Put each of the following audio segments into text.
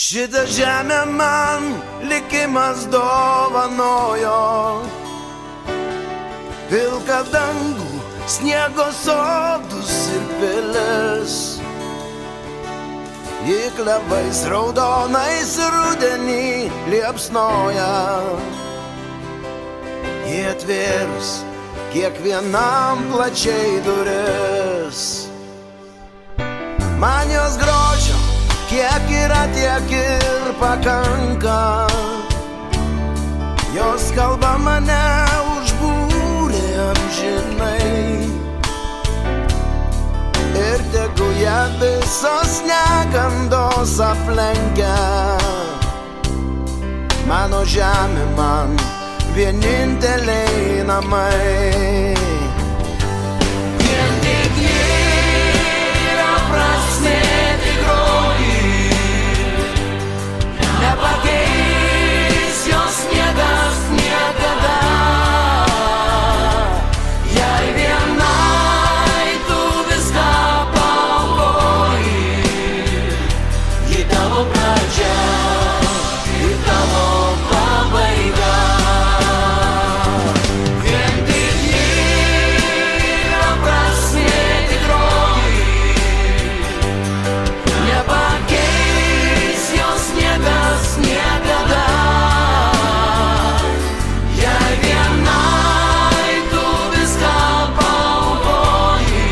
Šitą žemę man likimas dovanojo, pilką dangų, sniego sodus ir pilis. Ji klevais raudonais rudenį liepsnoja, ji atvėrus kiekvienam plačiai duris. Man jos grožio kiek yra, tiek ir pakanka. Jos kalba mane užbūrė amžinai, ir tegu ją visos negandos aplenkia. Mano žemė man vieninteliai namai. Vien tik yra prasmė tikroji, nepakeis jos niekas niekada. Jei vienai tu viską paaukoji, ji tavo pradžia ir tavo pabaiga. Vien tik yra prasmė tikroji, nepakeis jos niekas niekada. Jei vienai tu viską paaukoji,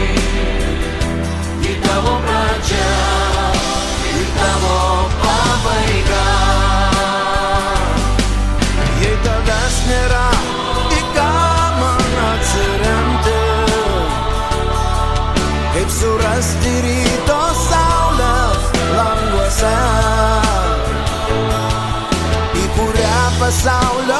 ji tavo pradžia ir tavo pabaiga. Jei tavęs nėra, į ką man atsiremti, kaip surasti ryto saulę languose, į kurią pasaulio